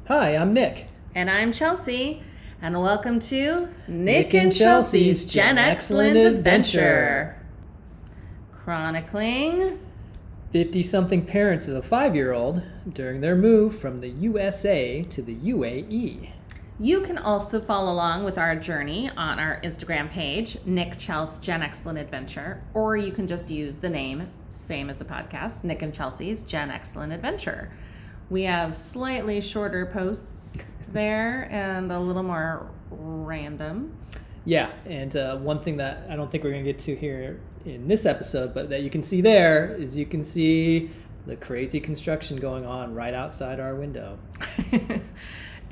Hi, I'm Nick. And I'm Chelsea, and welcome to Nick and Chelsea's Gen Excellent Adventure. Chronicling 50-something parents of a 5-year-old during their move from the USA to the UAE. You can also follow along with our journey on our Instagram page, Nick Chelsea's Gen Excellent Adventure, or you can just use the name, same as the podcast, Nick and Chelsea's Gen Excellent Adventure. We have slightly shorter posts there and a little more random. Yeah, and one thing that I don't think we're going to get to here in this episode, but that you can see there is you can see the crazy construction going on right outside our window.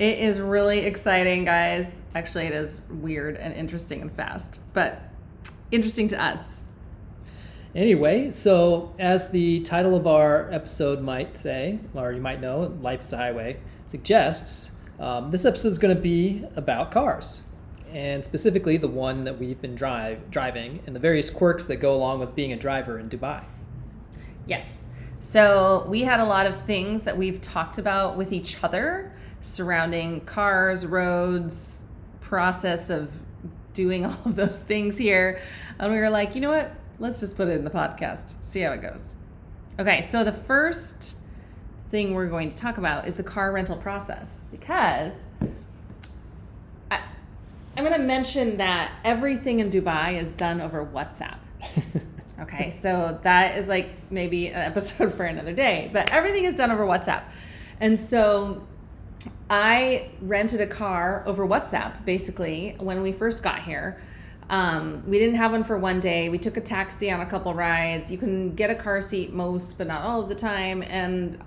It is really exciting, guys. Actually, it is weird and interesting and fast, but interesting to us. Anyway, so as the title of our episode might say, or you might know, Life is a Highway, suggests, this episode is going to be about cars, and specifically the one that we've been driving and the various quirks that go along with being a driver in Dubai. Yes. So we had a lot of things that we've talked about with each other surrounding cars, roads, process of doing all of those things here. And we were like, you know what? Let's just put it in the podcast, see how it goes. Okay, so the first thing we're going to talk about is the car rental process, because I'm going to mention that everything in Dubai is done over WhatsApp. Okay, so that is like maybe an episode for another day, but everything is done over WhatsApp. And so I rented a car over WhatsApp, basically, when we first got here. We didn't have one for one day. We took a taxi on a couple rides. You can get a car seat most, but not all of the time. And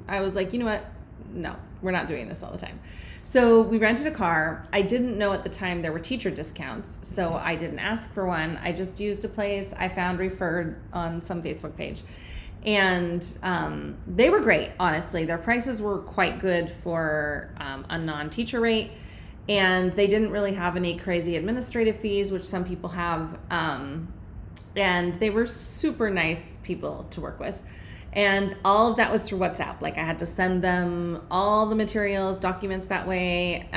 I was like, you know what? No, we're not doing this all the time. So we rented a car. I didn't know at the time there were teacher discounts, so I didn't ask for one. I just used a place I found referred on some Facebook page. And they were great, honestly. Their prices were quite good for a non-teacher rate. And they didn't really have any crazy administrative fees, which some people have. And they were super nice people to work with. And all of that was through WhatsApp. Like, I had to send them all the materials, documents that way.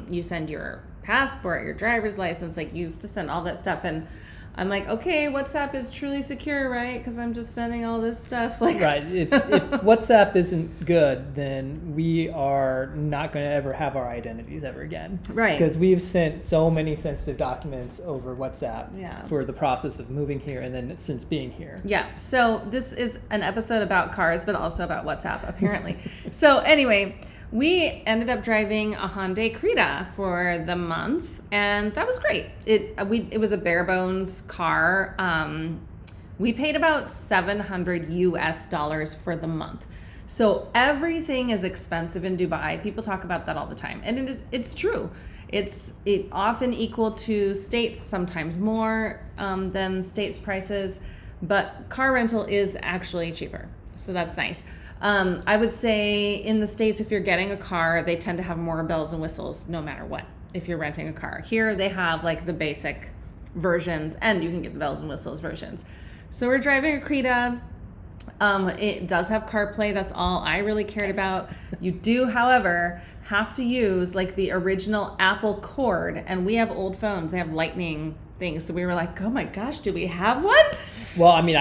You send your passport, your driver's license, like you have to send all that stuff. And I'm like, okay, WhatsApp is truly secure, right? Because I'm just sending all this stuff. Like, right. If WhatsApp isn't good, then we are not going to ever have our identities ever again. Right. Because we've sent so many sensitive documents over WhatsApp for the process of moving here and then since being here. Yeah. So this is an episode about cars, but also about WhatsApp, apparently. So anyway, we ended up driving a Hyundai Creta for the month, and that was great. It was a bare bones car. We paid about $700 for the month. So everything is expensive in Dubai. People talk about that all the time, and it's true. It often equal to States, sometimes more than States prices, but car rental is actually cheaper. So that's nice. I would say in the States, if you're getting a car, they tend to have more bells and whistles no matter what, if you're renting a car. Here, they have like the basic versions, and you can get the bells and whistles versions. So we're driving a Creta. It does have CarPlay. That's all I really cared about. You do, however, have to use like the original Apple cord, and we have old phones. They have lightning things. So we were like, oh my gosh, do we have one? Well, I mean,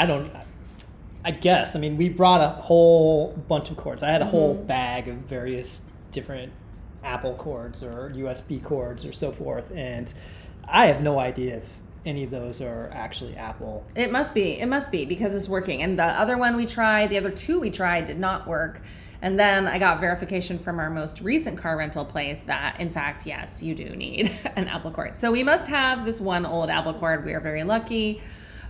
I guess. I mean, we brought a whole bunch of cords. I had a whole bag of various different Apple cords or USB cords or so forth, and I have no idea if any of those are actually Apple. It must be because it's working. And the other two we tried did not work. And then I got verification from our most recent car rental place that, in fact, yes, you do need an Apple cord. So we must have this one old Apple cord. We are very lucky.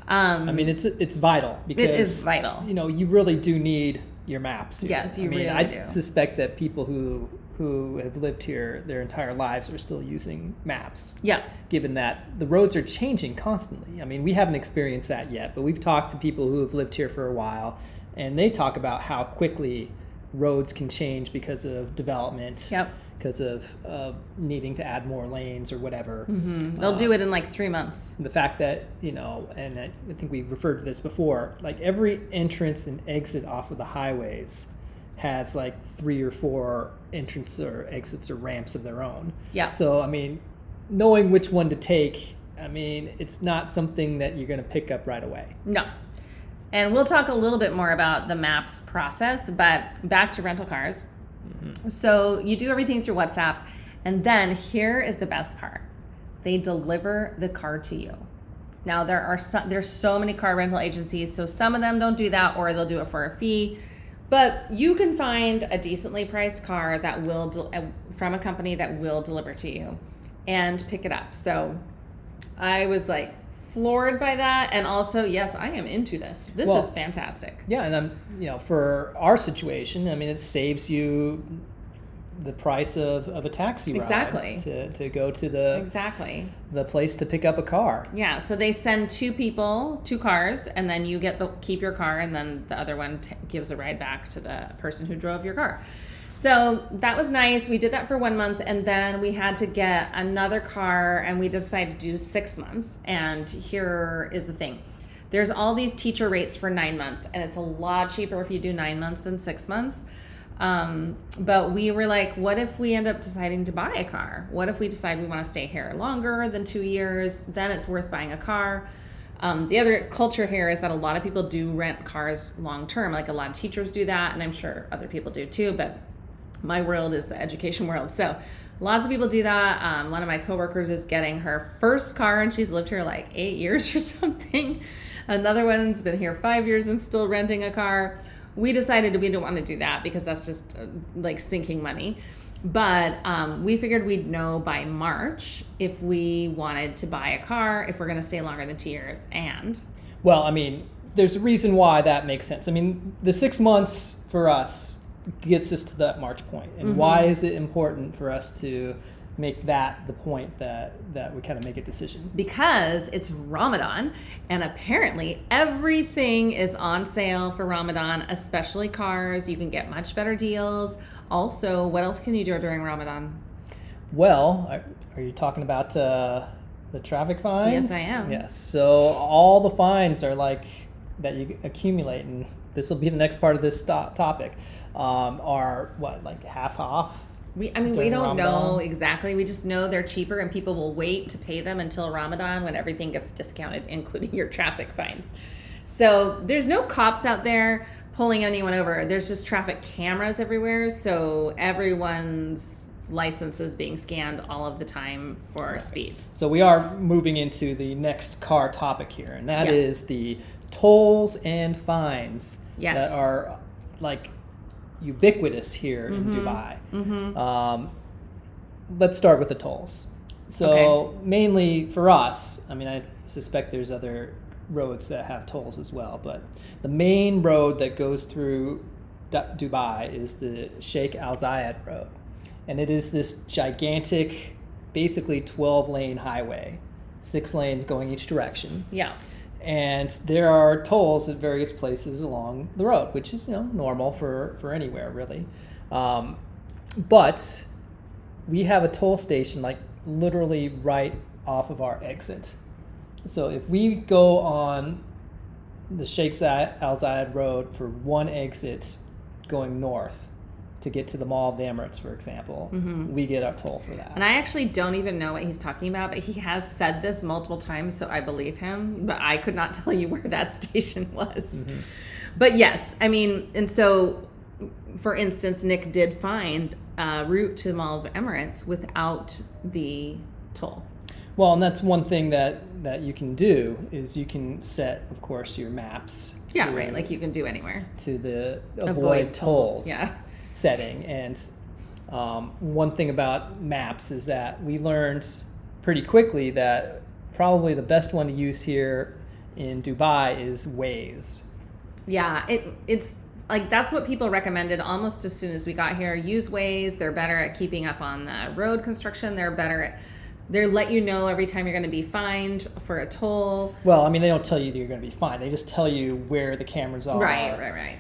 I mean, it's vital because it is vital. You know, you really do need your maps here. Yes, you really do. I suspect that people who have lived here their entire lives are still using maps. Yeah. Given that the roads are changing constantly. I mean, we haven't experienced that yet, but we've talked to people who have lived here for a while, and they talk about how quickly roads can change because of development. Yep. Because of needing to add more lanes or whatever. Mm-hmm. They'll do it in like 3 months. The fact that, and I think we referred to this before, like every entrance and exit off of the highways has like 3 or 4 entrances or exits or ramps of their own. Yeah. So, I mean, knowing which one to take, I mean, it's not something that you're going to pick up right away. No. And we'll talk a little bit more about the maps process, but back to rental cars. Mm-hmm. So you do everything through WhatsApp, and then here is the best part. They deliver the car to you. Now, there's so many car rental agencies, so some of them don't do that, or they'll do it for a fee. But you can find a decently priced car that will from a company that will deliver to you and pick it up. So I was like floored by that, and also, yes, I am into this. This is fantastic. Yeah, and for our situation, I mean, it saves you the price of a taxi ride. Exactly. To go to the place to pick up a car. Yeah, so they send 2 people, 2 cars, and then you keep your car, and then the other one gives a ride back to the person who drove your car. So that was nice. We did that for 1 month, and then we had to get another car, and we decided to do 6 months. And here is the thing. There's all these teacher rates for 9 months, and it's a lot cheaper if you do 9 months than 6 months. But we were like, what if we end up deciding to buy a car? What if we decide we want to stay here longer than 2 years? Then it's worth buying a car. The other culture here is that a lot of people do rent cars long term. Like a lot of teachers do that, and I'm sure other people do too, but my world is the education world. So lots of people do that. One of my coworkers is getting her first car, and she's lived here like 8 years or something. Another one's been here 5 years and still renting a car. We decided we didn't want to do that because that's just like sinking money. But we figured we'd know by March if we wanted to buy a car, if we're going to stay longer than 2 years. And well, I mean, there's a reason why that makes sense. I mean, the 6 months for us gets us to that March point. And Mm-hmm. why is it important for us to make that the point that we kind of make a decision? Because it's Ramadan, and apparently everything is on sale for Ramadan, especially cars. You can get much better deals. Also, what else can you do during Ramadan? Well, are you talking about the traffic fines? Yes, I am. Yes. So all the fines are like that you accumulate, and this will be the next part of this topic, are what, like half off? We don't Ramadan? know exactly. We just know they're cheaper, and people will wait to pay them until Ramadan when everything gets discounted, including your traffic fines. So there's no cops out there pulling anyone over. There's just traffic cameras everywhere. So everyone's license is being scanned all of the time for speed. So we are moving into the next car topic here, and that is the tolls and fines that are like ubiquitous here in Dubai. Mm-hmm. Let's start with the tolls. So mainly for us, I mean, I suspect there's other roads that have tolls as well, but the main road that goes through Dubai is the Sheikh Al Zayed Road. And it is this gigantic, basically 12-lane highway, 6 lanes going each direction. Yeah. And there are tolls at various places along the road, which is normal for anywhere really. But we have a toll station like literally right off of our exit. So if we go on the Sheikh Al Zayed Road for one exit going north to get to the Mall of the Emirates, for example, we get our toll for that. And I actually don't even know what he's talking about, but he has said this multiple times, so I believe him. But I could not tell you where that station was. Mm-hmm. But yes, I mean, and so, for instance, Nick did find a route to the Mall of the Emirates without the toll. Well, and that's one thing that you can do is you can set, of course, your maps. Yeah, right, like you can do anywhere. To the avoid tolls. Yeah. Setting. And one thing about maps is that we learned pretty quickly that probably the best one to use here in Dubai is Waze. Yeah, it's like that's what people recommended almost as soon as we got here. Use Waze. They're better at keeping up on the road construction. They let you know every time you're going to be fined for a toll. Well, I mean, they don't tell you that you're going to be fined. They just tell you where the cameras are. Right.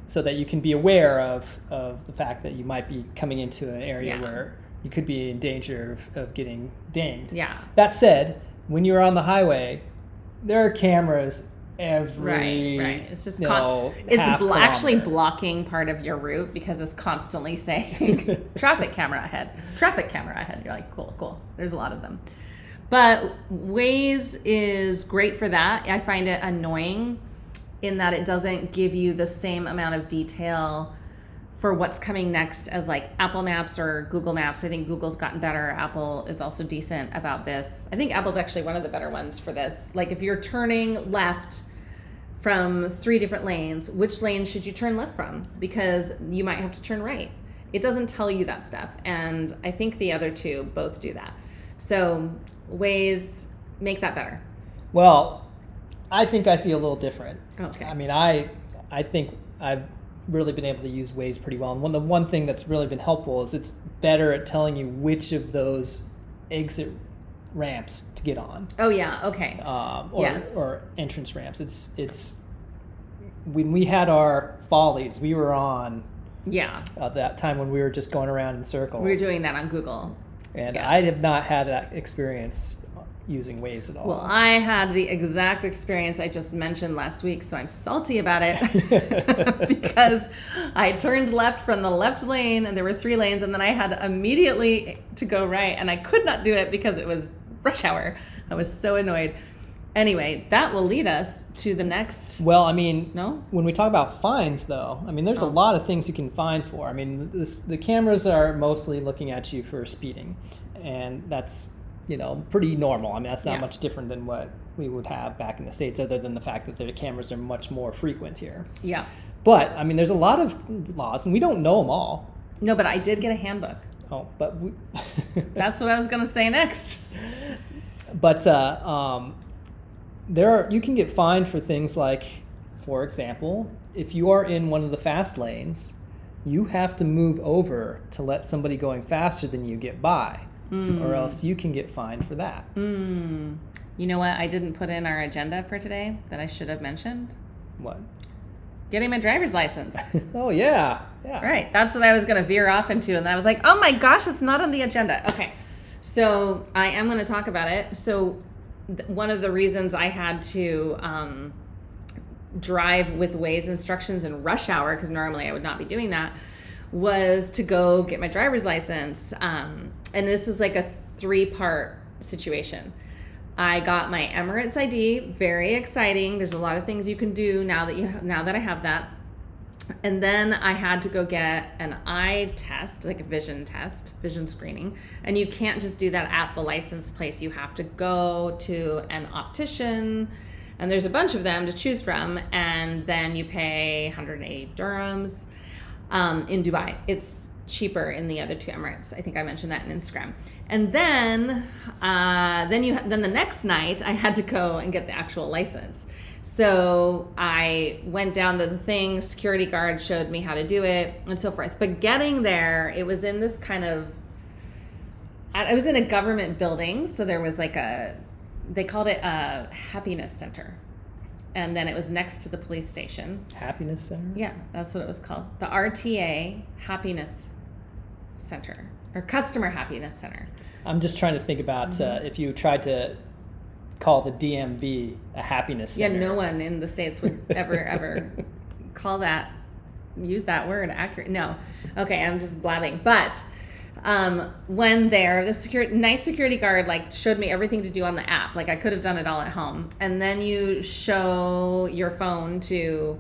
So that you can be aware of the fact that you might be coming into an area where you could be in danger of getting dinged. Yeah. That said, when you're on the highway, there are cameras every Right. It's just half actually kilometer. blocking part of your route because it's constantly saying traffic camera ahead, traffic camera ahead. You're like, cool. There's a lot of them. But Waze is great for that. I find it annoying in that it doesn't give you the same amount of detail for what's coming next as like Apple Maps or Google Maps. I think Google's gotten better. Apple is also decent about this. I think Apple's actually one of the better ones for this. Like if you're turning left from 3 different lanes, which lane should you turn left from? Because you might have to turn right. It doesn't tell you that stuff. And I think the other two both do that. So Waze, make that better. Well, I think I feel a little different. Okay. I mean, I think I've really been able to use Waze pretty well. And the one thing that's really been helpful is it's better at telling you which of those exit ramps to get on. Oh yeah, okay. Or entrance ramps. It's when we had our follies, we were on that time when we were just going around in circles. We were doing that on Google. And I have not had that experience using Waze at all. Well, I had the exact experience I just mentioned last week, so I'm salty about it because I turned left from the left lane and there were 3 lanes, and then I had immediately to go right, and I could not do it because it was rush hour. I was so annoyed. Anyway, that will lead us to the next. Well, I mean, No? When we talk about fines, though, I mean, there's a lot of things you can fine for. I mean, the cameras are mostly looking at you for speeding, and that's pretty normal. I mean, that's not much different than what we would have back in the States, other than the fact that the cameras are much more frequent here. Yeah. But, I mean, there's a lot of laws, and we don't know them all. No, but I did get a handbook. Oh, but we... That's what I was going to say next. But you can get fined for things like, for example, if you are in one of the fast lanes, you have to move over to let somebody going faster than you get by. Or else you can get fined for that. You know what I didn't put in our agenda for today that I should have mentioned? What? Getting my driver's license. Oh, yeah. Right. That's what I was going to veer off into. And I was like, oh my gosh, it's not on the agenda. Okay. So I am going to talk about it. So one of the reasons I had to drive with Waze instructions in rush hour, because normally I would not be doing that, was to go get my driver's license. And this is like a 3-part situation. I got my Emirates ID, very exciting. There's a lot of things you can do now that I have that. And then I had to go get an eye test, like a vision screening. And you can't just do that at the license place. You have to go to an optician, and there's a bunch of them to choose from. And then you pay 180 dirhams in Dubai. It's cheaper in the other 2 Emirates. I think I mentioned that in Instagram. And then the next night I had to go and get the actual license. So I went down to the thing, security guard showed me how to do it and so forth. But getting there, it was in this I was in a government building. So there was they called it a happiness center. And then it was next to the police station. Happiness Center? Yeah, that's what it was called. The RTA Happiness Center, or Customer Happiness Center. I'm just trying to think about if you tried to call the DMV a happiness center. Yeah, no one in the States would ever use that word accurate. No. Okay, I'm just blabbing. But when there, the nice security guard showed me everything to do on the app. I could have done it all at home. And then you show your phone to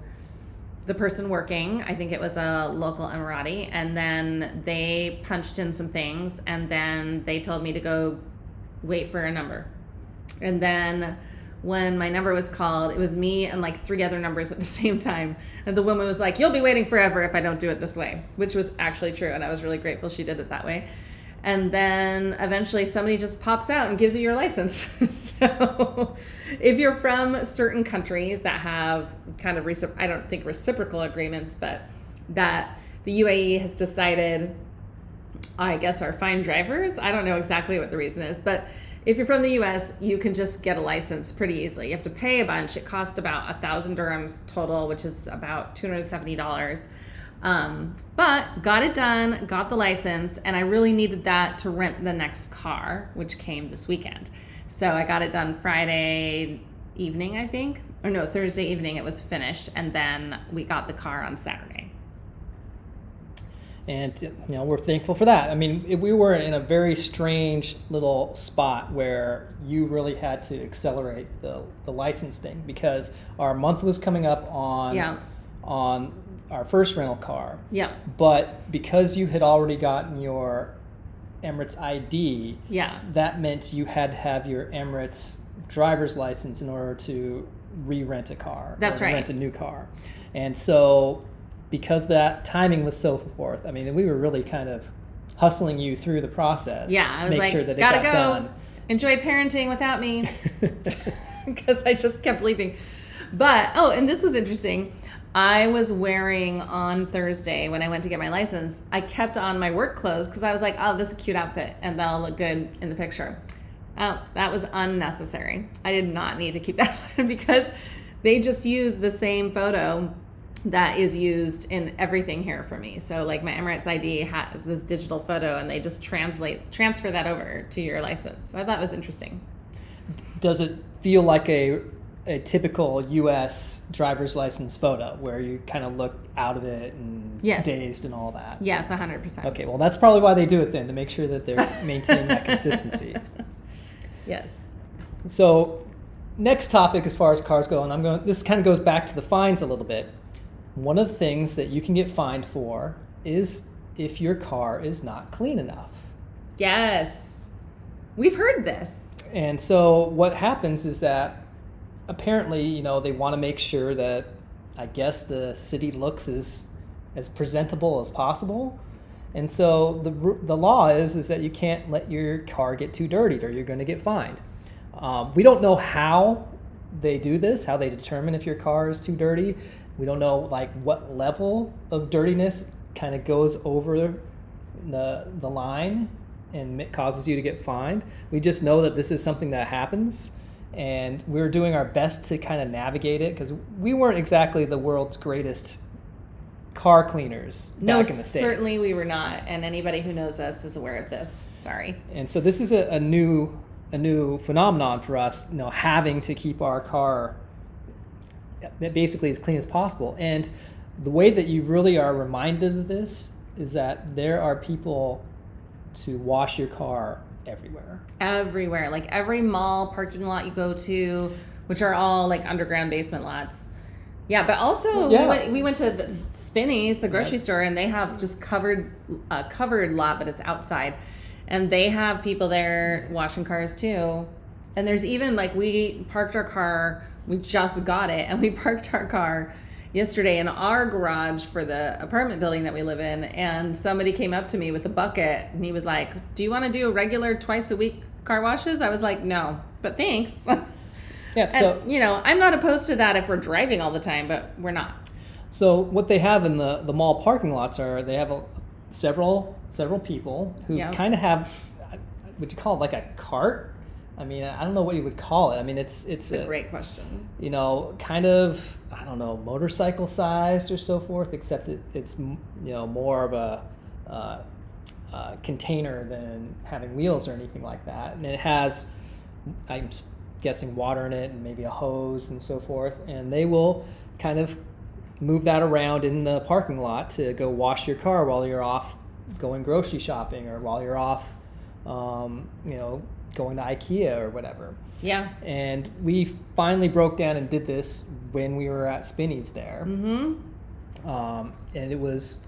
the person working. I think it was a local Emirati. And then they punched in some things. And then they told me to go wait for a number. And then when my number was called, it was me and 3 other numbers at the same time. And the woman was like, "You'll be waiting forever if I don't do it this way," which was actually true. And I was really grateful she did it that way. And then eventually somebody just pops out and gives you your license. So if you're from certain countries that have kind of, I don't think reciprocal agreements, but that the UAE has decided, I guess, are fine drivers. I don't know exactly what the reason is, but if you're from the US, you can just get a license pretty easily. You have to pay a bunch. It cost about 1,000 dirhams total, which is about $270. But got it done, got the license, and I really needed that to rent the next car, which came this weekend. So I got it done Friday evening, I think. or no, Thursday evening it was finished, and then we got the car on Saturday. And, you know, we're thankful for that. I mean, we were in a very strange little spot where you really had to accelerate the license thing, because our month was coming up on our first rental car. Yeah. But because you had already gotten your Emirates ID, that meant you had to have your Emirates driver's license in order to re-rent a car. That's right. Rent a new car. And so, because that timing was so forth, I mean, we were really kind of hustling you through the process. Yeah, I was make like, sure that gotta it got go. done. Enjoy parenting without me, because I just kept leaving. But, and this was interesting. I was wearing on Thursday when I went to get my license, I kept on my work clothes because I was like, oh, this is a cute outfit and that'll look good in the picture. Oh, that was unnecessary. I did not need to keep that on because they just use the same photo that is used in everything here for me. So like my Emirates ID has this digital photo and they just transfer that over to your license. So I thought it was interesting. Does it feel like a typical U.S. driver's license photo where you kind of look out of it and dazed and all that? Yes, 100%. Okay, well, that's probably why they do it then, to make sure that they're maintaining that consistency. Yes. So next topic as far as cars go, and this kind of goes back to the fines a little bit. One of the things that you can get fined for is if your car is not clean enough. Yes. We've heard this. And so what happens is that apparently, you know, they want to make sure that, I guess, the city looks as presentable as possible. And so the law is that you can't let your car get too dirtied or you're going to get fined. We don't know how they do this, how they determine if your car is too dirty. We don't know like what level of dirtiness kind of goes over the line and it causes you to get fined. We just know that this is something that happens. And we were doing our best to kind of navigate it because we weren't exactly the world's greatest car cleaners back in the States. No, certainly we were not. And anybody who knows us is aware of this. Sorry. And so this is a new phenomenon for us, you know, having to keep our car basically as clean as possible. And the way that you really are reminded of this is that there are people to wash your car everywhere. Like every mall parking lot you go to, which are all like underground basement lots. Yeah, but also we went to the Spinneys, the grocery store, and they have just covered lot, but it's outside, and they have people there washing cars too. And there's even like we parked our car, we just got it, and we parked our car yesterday in our garage for the apartment building that we live in, and somebody came up to me with a bucket and he was like, do you want to do a regular twice a week car washes? I was like, no, but thanks. Yeah, so and, you know, I'm not opposed to that if we're driving all the time, but we're not. So what they have in the mall parking lots are they have several people who kind of have, would you call it like a cart? I mean, I don't know what you would call it. I mean, it's a great question. You know, kind of, I don't know, motorcycle sized or so forth, except it's, you know, more of a container than having wheels or anything like that. And it has, I'm guessing, water in it and maybe a hose and so forth. And they will kind of move that around in the parking lot to go wash your car while you're off going grocery shopping or while you're off, you know, going to IKEA or whatever. Yeah. And we finally broke down and did this when we were at Spinneys there. Mm-hmm. And it was,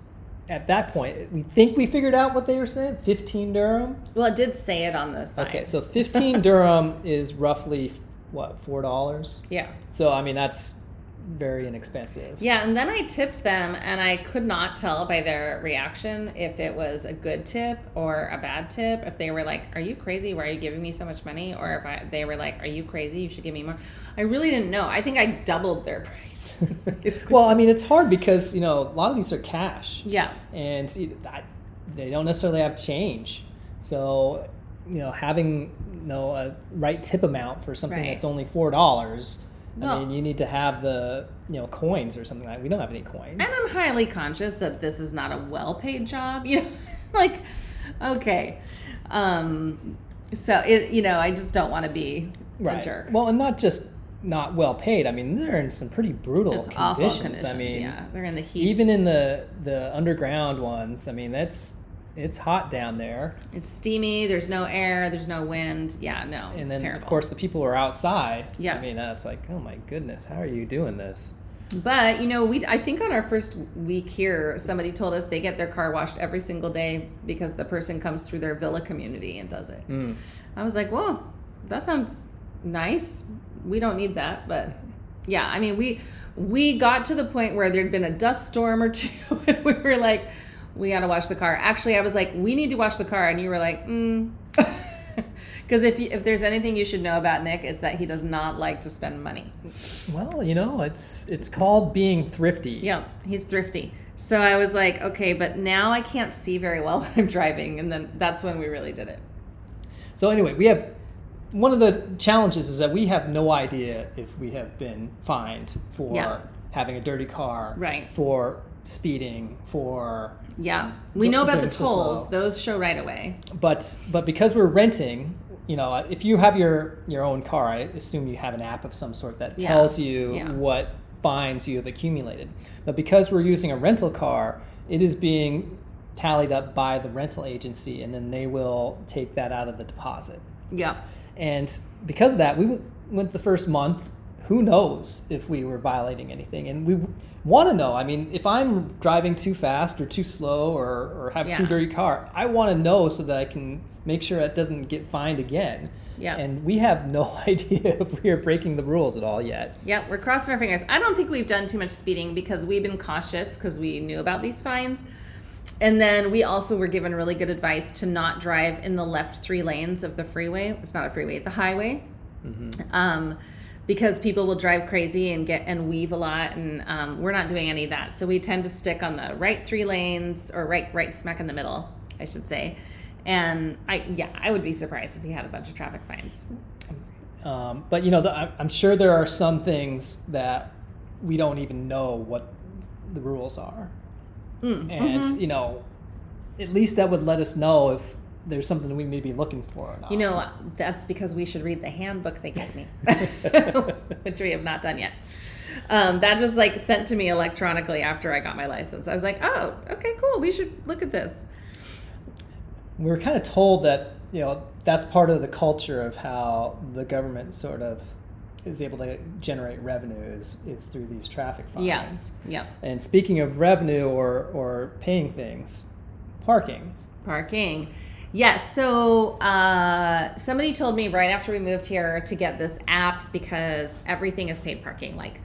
at that point, we think we figured out what they were saying, 15 dirham. Well, it did say it on the side. Okay, so 15 dirham is roughly, what, $4? Yeah. So, I mean, that's very inexpensive. Yeah, and then I tipped them, and I could not tell by their reaction if it was a good tip or a bad tip. If they were like, "Are you crazy? Why are you giving me so much money?" Or if they were like, "Are you crazy? You should give me more." I really didn't know. I think I doubled their price. Well, I mean, it's hard because, you know, a lot of these are cash. Yeah. And they don't necessarily have change. So, you know, having, you know, a right tip amount for something that's only $4. I mean, you need to have the, you know, coins or something like that. We don't have any coins. And I'm highly conscious that this is not a well-paid job. You know, like, okay. So, you know, I just don't want to be a jerk. Well, and not just not well paid. I mean, they're in some pretty brutal It's awful conditions. I mean, yeah, they're in the heat. even in the underground ones, I mean, it's hot down there. It's steamy. There's no air. There's no wind. Yeah, no. And it's then, terrible. of course, the people who are outside. Yeah. I mean, it's like, oh my goodness, how are you doing this? But, I think on our first week here, somebody told us they get their car washed every single day because the person comes through their villa community and does it. I was like, whoa, that sounds nice. We don't need that. But, yeah, I mean, we got to the point where there'd been a dust storm or two, and we were like, we got to wash the car. Actually, I was like, we need to wash the car. And you were like, Because if there's anything you should know about Nick, it's that he does not like to spend money. Well, it's called being thrifty. Yeah, he's thrifty. So I was like, okay, but now I can't see very well when I'm driving. And then that's when we really did it. So anyway, we have one of the challenges is that we have no idea if we have been fined for having a dirty car, Right. for speeding, for We know about the doing so tolls; slow. those show right away. But because we're renting, if you have your own car, I assume you have an app of some sort that tells you what fines you have accumulated. But because we're using a rental car, it is being tallied up by the rental agency, and then they will take that out of the deposit. Yeah. And because of that, we went the first month. Who knows if we were violating anything? And we want to know. I mean, if I'm driving too fast or too slow or have too dirty car, I want to know so that I can make sure it doesn't get fined again. Yeah. And we have no idea if we are breaking the rules at all yet. Yeah, we're crossing our fingers. I don't think we've done too much speeding because we've been cautious because we knew about these fines. And then we also were given really good advice to not drive in the left 3 lanes of the freeway. It's not a freeway, the highway. Mm-hmm. Because people will drive crazy and weave a lot, and we're not doing any of that. So we tend to stick on the right 3 lanes, or right smack in the middle, I should say. And I would be surprised if we had a bunch of traffic fines. But I'm sure there are some things that we don't even know what the rules are. And at least that would let us know if there's something we may be looking for or not. That's because we should read the handbook they gave me, which we have not done yet. That was sent to me electronically after I got my license. I was like, oh, okay, cool. We should look at this. We were kind of told that, that's part of the culture of how the government sort of is able to generate revenue is through these traffic fines. Yeah. And speaking of revenue or paying things, parking. Yes. So somebody told me right after we moved here to get this app because everything is paid parking, like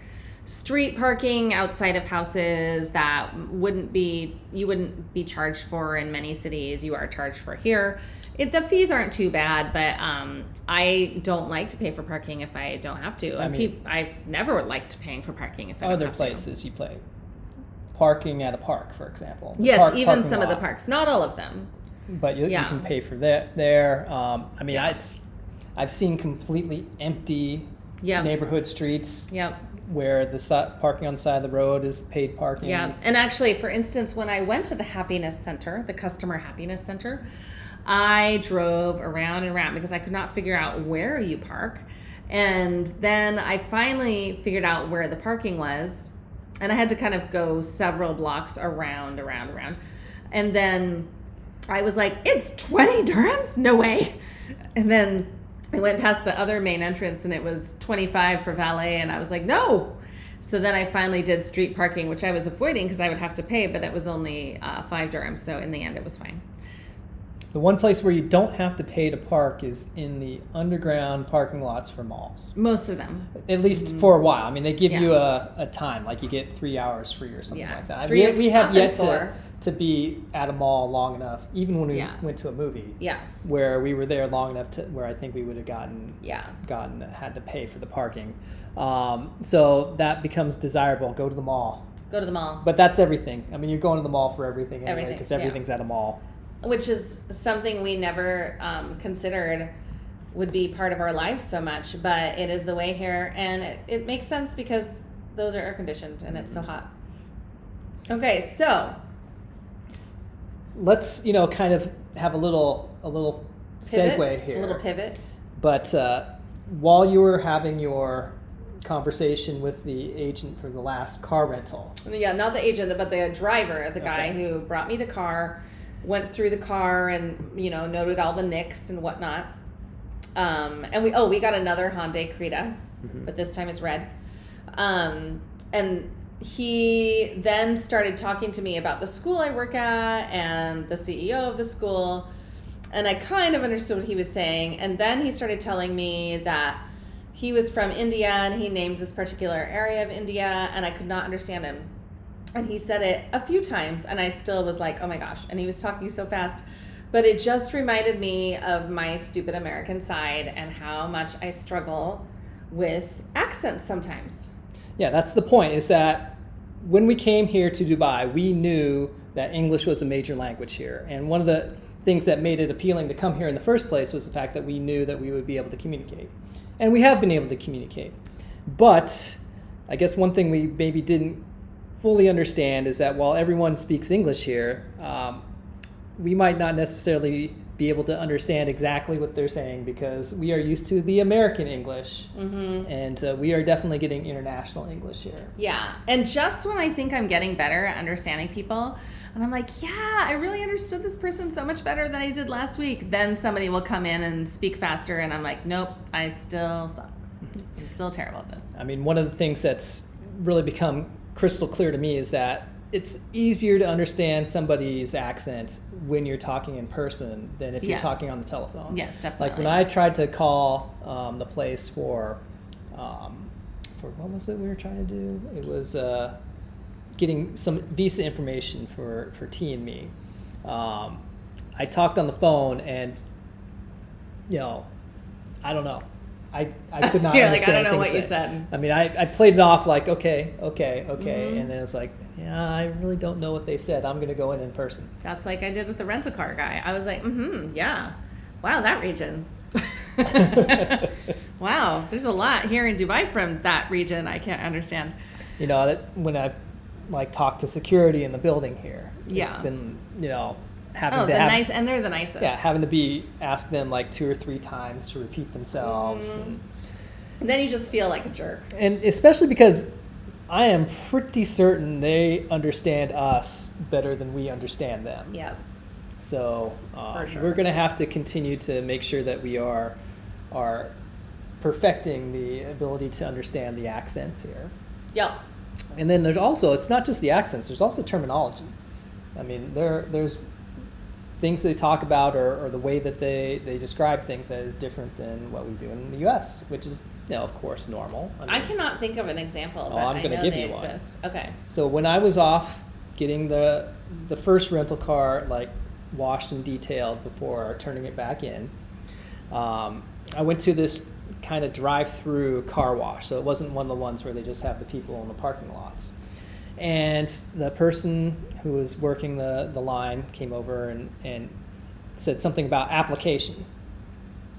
street parking outside of houses that you wouldn't be charged for in many cities. You are charged for here. The fees aren't too bad, but I don't like to pay for parking if I don't have to. I've never liked paying for parking if I don't have to. Other places you play parking at a park, for example. Yes, even some of the parks, not all of them. But you can pay for that there. I've seen completely empty neighborhood streets. Yep. Where the parking on the side of the road is paid parking. Yeah, and actually, for instance, when I went to the Happiness Center, the Customer Happiness Center, I drove around and around because I could not figure out where you park. And then I finally figured out where the parking was. And I had to kind of go several blocks around. And then I was like, it's 20 dirhams? No way. And then I went past the other main entrance and it was 25 for valet. And I was like, no. So then I finally did street parking, which I was avoiding because I would have to pay, but it was only 5 dirhams. So in the end, it was fine. The one place where you don't have to pay to park is in the underground parking lots for malls. Most of them. At least for a while. I mean, they give you a time, like you get 3 hours free or something like that. We have yet to be at a mall long enough, even when we went to a movie, where we were there long enough to where I think we would have had to pay for the parking. So that becomes desirable. Go to the mall. But that's everything. I mean, you're going to the mall for everything anyway, because everything's at a mall. Which is something we never considered would be part of our lives so much, but it is the way here, and it makes sense because those are air conditioned and it's so hot. Okay, so let's kind of have a little pivot, segue here. A little pivot. But while you were having your conversation with the agent for the last car rental. Yeah, not the agent, but the driver, the guy Okay. who brought me the car, went through the car and, noted all the nicks and whatnot. And we got another Hyundai Creta, but this time it's red. And he then started talking to me about the school I work at and the CEO of the school. And I kind of understood what he was saying. And then he started telling me that he was from India and he named this particular area of India, and I could not understand him. And he said it a few times and I still was like, oh my gosh. And he was talking so fast. But it just reminded me of my stupid American side and how much I struggle with accents sometimes. Yeah, that's the point, is that when we came here to Dubai, we knew that English was a major language here. And one of the things that made it appealing to come here in the first place was the fact that we knew that we would be able to communicate. And we have been able to communicate. But I guess one thing we maybe didn't fully understand is that while everyone speaks English here, we might not necessarily be able to understand exactly what they're saying because we are used to the American English, and we are definitely getting international English here. Yeah, and just when I think I'm getting better at understanding people, and I'm like, yeah, I really understood this person so much better than I did last week, then somebody will come in and speak faster, and I'm like, nope, I still suck. I'm still terrible at this. I mean, one of the things that's really become crystal clear to me is that it's easier to understand somebody's accent when you're talking in person than if you're talking on the telephone. Yes, definitely. Like when I tried to call the place for what was it we were trying to do? It was getting some visa information for T and me. I talked on the phone and, I don't know. I could not You're understand like, I don't know things what you said. I mean, I played it off like, okay. And then it's like, yeah, I really don't know what they said. I'm going to go in person. That's like I did with the rental car guy. I was like, yeah. Wow, that region. Wow, there's a lot here in Dubai from that region I can't understand. When I've talked to security in the building here, Yeah. it's been, and they're the nicest. Yeah, having to be ask them 2 or 3 times to repeat themselves. And then you just feel like a jerk. And especially because I am pretty certain they understand us better than we understand them. Yeah. So For sure. we're going to have to continue to make sure that we are perfecting the ability to understand the accents here. Yep. And then there's also, it's not just the accents, there's also terminology. I mean, there's things they talk about or the way that they describe things that is different than what we do in the U.S., which is, of course, normal. I cannot think of an example, but I'm I gonna know give they you one. exist. Okay. So when I was off getting the first rental car washed and detailed before turning it back in, I went to this kind of drive-through car wash. So it wasn't one of the ones where they just have the people in the parking lots. And the person who was working the line came over and said something about application.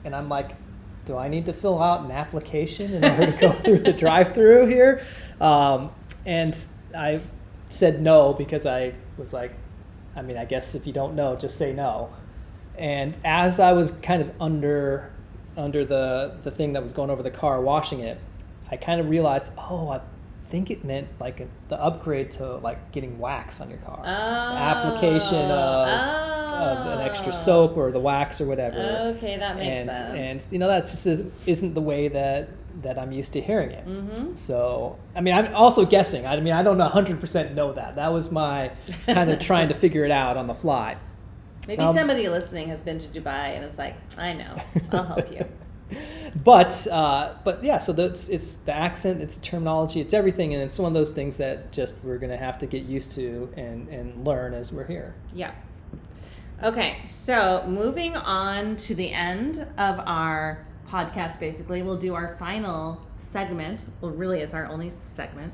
And I'm like, do I need to fill out an application in order to go through the drive-through here? And I said no because I was like, I guess if you don't know, just say no. And as I was kind of under the thing that was going over the car washing it, I kind of realized, I think it meant the upgrade to getting wax on your car. Oh. The application of an extra soap or the wax or whatever. Okay, that makes sense. And that just isn't the way that I'm used to hearing it. Mm-hmm. So, I'm also guessing. I don't 100% know that. That was my kind of trying to figure it out on the fly. Maybe somebody listening has been to Dubai and is like, I know, I'll help you. But yeah, so it's the accent, it's the terminology, it's everything, and it's one of those things that just we're going to have to get used to and learn as we're here. Yeah. Okay, so moving on to the end of our podcast, basically, we'll do our final segment. Well, really, it's our only segment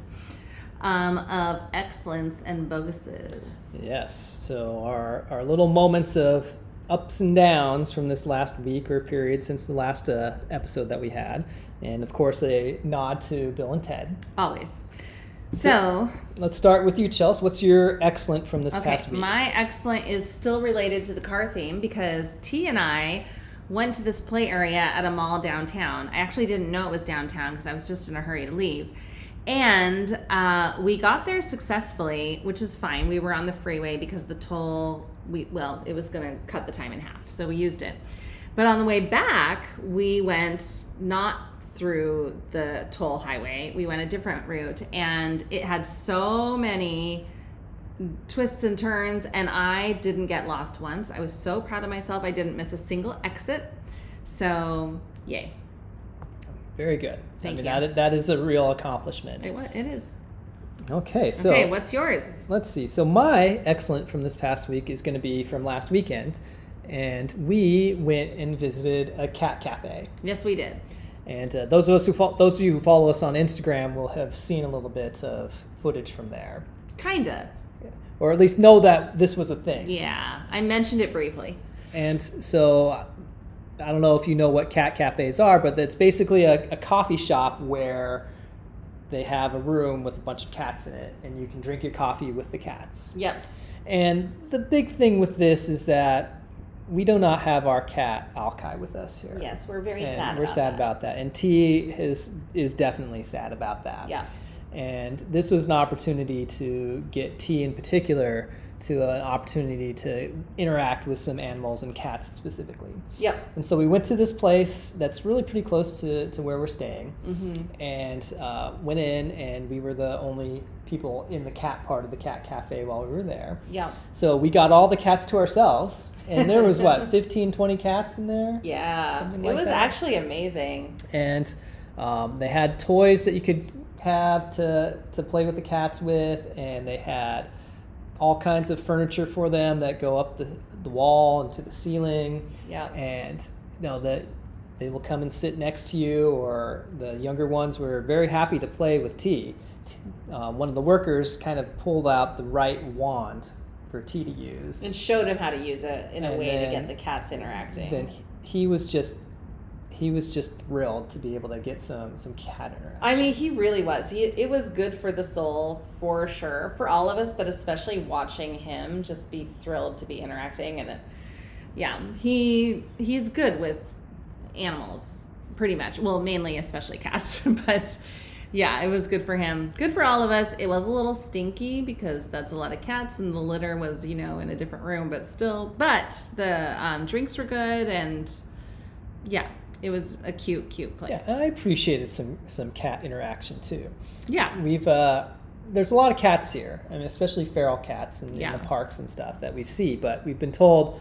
of Excellents and Boguses. Yes, so our little moments of ups and downs from this last week or period since the last episode that we had. And, of course, a nod to Bill and Ted. Always. So let's start with you, Chelsea. What's your excellent from this past week? My excellent is still related to the car theme because T and I went to this play area at a mall downtown. I actually didn't know it was downtown because I was just in a hurry to leave. And we got there successfully, which is fine. We were on the freeway because the toll, it was going to cut the time in half. So we used it. But on the way back, we went not through the toll highway. We went a different route. And it had so many twists and turns, and I didn't get lost once. I was so proud of myself. I didn't miss a single exit. So, yay. Very good. Thank you. That is a real accomplishment. It is. Okay, so okay, what's yours? Let's see. So my excellent from this past week is going to be from last weekend, and we went and visited a cat cafe. Yes, we did. And those of you who follow us on Instagram will have seen a little bit of footage from there. Kinda. Or at least know that this was a thing. Yeah, I mentioned it briefly. And so I don't know if you know what cat cafes are, but it's basically a coffee shop where they have a room with a bunch of cats in it, and you can drink your coffee with the cats. Yep. And the big thing with this is that we do not have our cat Alki with us here. Yes, we're very and sad we're about sad that. about that. And T is definitely sad about that. Yeah. And this was an opportunity to get T in particular to an opportunity to interact with some animals and cats specifically. Yep. And so we went to this place that's really pretty close to where we're staying, Mm-hmm. and went in, and we were the only people in the cat part of the cat cafe while we were there. Yep. So we got all the cats to ourselves, and there was, 15, 20 cats in there? Yeah. Something It like was that. actually amazing. And they had toys that you could have to play with the cats with, and they had all kinds of furniture for them that go up the wall and to the ceiling. Yeah. And that they will come and sit next to you, or the younger ones were very happy to play with T. One of the workers kind of pulled out the right wand for T to use. And showed him how to use it in a And way to then- get the cats interacting. Then he was just thrilled to be able to get some cat interaction. I mean, he really was. It was good for the soul, for sure, for all of us, but especially watching him just be thrilled to be interacting. And he's good with animals, pretty much. Well, mainly, especially cats. But yeah, it was good for him. Good for all of us. It was a little stinky because that's a lot of cats, and the litter was, in a different room, but still. But the drinks were good, and yeah. It was a cute place. Yeah, and I appreciated some cat interaction too. Yeah. We've there's a lot of cats here. I mean, especially feral cats in Yeah. the parks and stuff that we see. But we've been told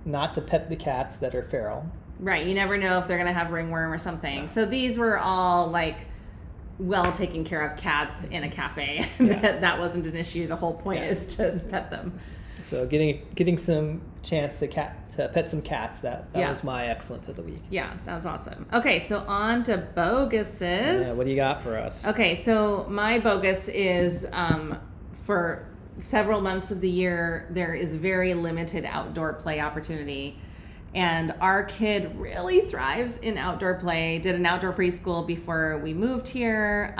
not to pet the cats that are feral. Right. You never know if they're going to have ringworm or something. So these were all like well taken care of cats in a cafe. Yeah. that wasn't an issue. The whole point is to pet them. So getting some chance to pet some cats, that Yeah. was my excellent of the week. Yeah, that was awesome. Okay, so on to boguses. Yeah, what do you got for us? Okay, so my bogus is for several months of the year, there is very limited outdoor play opportunity. And our kid really thrives in outdoor play. Did an outdoor preschool before we moved here.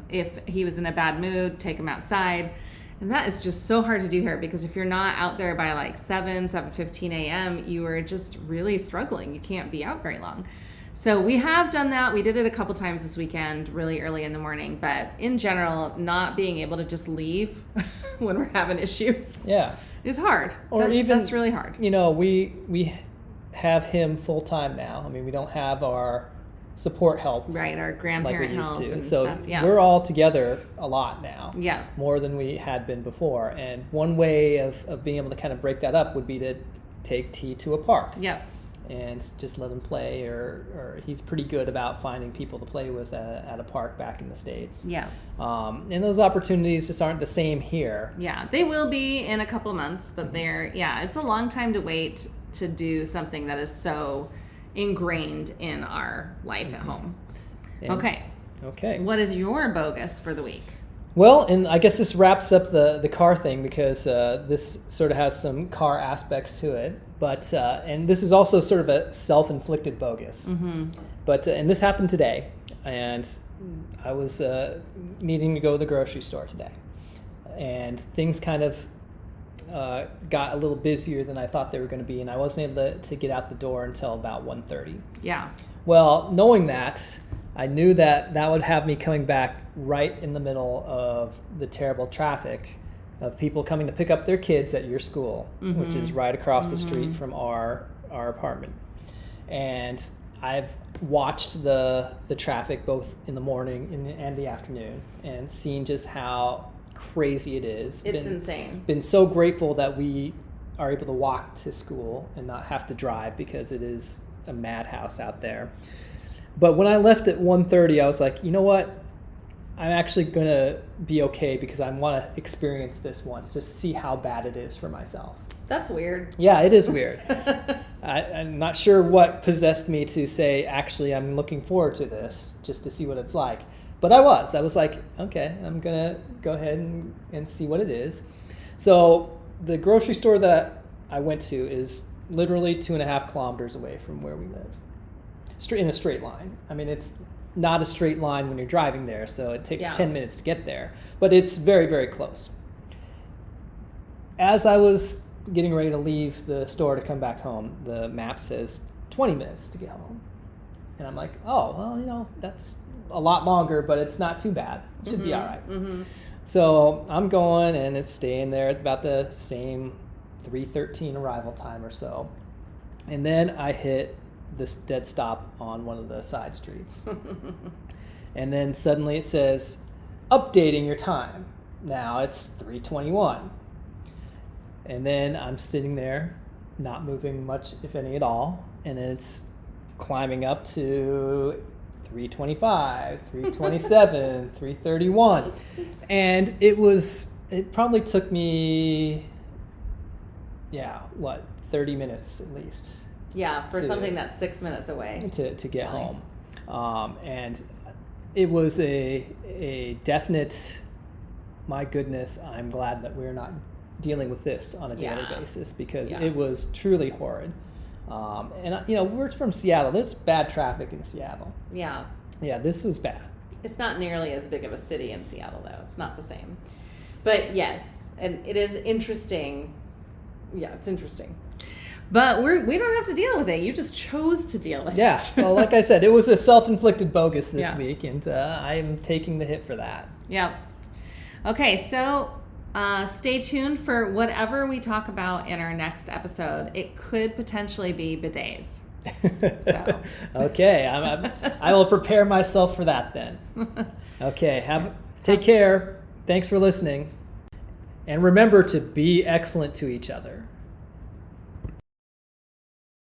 If he was in a bad mood, take him outside. And that is just so hard to do here because if you're not out there by like 7:15 a.m., you are just really struggling. You can't be out very long. So we have done that. We did it a couple times this weekend, really early in the morning. But in general, not being able to just leave when we're having issues is hard. That's really hard. We have him full time now. I mean, we don't have our support help Right, our grandparent like we used help to. and So stuff. Yeah. we're all together a lot now. Yeah. More than we had been before. And one way of being able to kind of break that up would be to take T to a park. Yep. And just let him play, or he's pretty good about finding people to play with at a park back in the States. Yeah. And those opportunities just aren't the same here. Yeah, they will be in a couple of months, but it's a long time to wait to do something that is so ingrained in our life at home. And- Okay. What is your bogus for the week? Well, and I guess this wraps up the car thing because this sort of has some car aspects to it. But and this is also sort of a self-inflicted bogus. Mm-hmm. But and this happened today, and I was needing to go to the grocery store today, and things kind of got a little busier than I thought they were going to be, and I wasn't able to get out the door until about 1:30. Yeah. Well, knowing that, I knew that would have me coming back right in the middle of the terrible traffic of people coming to pick up their kids at your school, which is right across the street from our apartment. And I've watched the traffic both in the morning and the afternoon and seen just how crazy it is. It's insane. Been so grateful that we are able to walk to school and not have to drive, because it is a madhouse out there. But when I left at 1:30, I was like, you know what? I'm actually going to be okay, because I want to experience this once, just see how bad it is for myself. That's weird. Yeah, it is weird. I'm not sure what possessed me to say, actually, I'm looking forward to this, just to see what it's like. But I was like, okay, I'm going to go ahead and see what it is. So the grocery store that I went to is literally 2.5 kilometers away from where we live, in a straight line. I mean, it's not a straight line when you're driving there, so it takes 10 minutes to get there. But it's very, very close. As I was getting ready to leave the store to come back home, the map says 20 minutes to get home. And I'm like, oh, well, that's a lot longer, but it's not too bad. It should be all right. So I'm going, and it's staying there at about the same 3:13 arrival time or so. And then I hit this dead stop on one of the side streets. And then suddenly it says, updating your time. Now it's 3:21. And then I'm sitting there, not moving much, if any at all. And then it's climbing up to 3:25, 3:27, 3:31. And it probably took me, 30 minutes at least. Yeah, for something that's 6 minutes away. To get home. And it was a definite, my goodness, I'm glad that we're not dealing with this on a daily basis, because it was truly horrid. And we're from Seattle. There's bad traffic in Seattle. Yeah. Yeah, this was bad. It's not nearly as big of a city in Seattle, though. It's not the same. But yes, and it is interesting. Yeah, it's interesting. But we don't have to deal with it. You just chose to deal with it. Yeah. Well, like I said, it was a self-inflicted bogus this week, and I'm taking the hit for that. Yeah. Okay, so stay tuned for whatever we talk about in our next episode. It could potentially be bidets. So. Okay, I will prepare myself for that then. Okay, take care. Thanks for listening. And remember to be excellent to each other.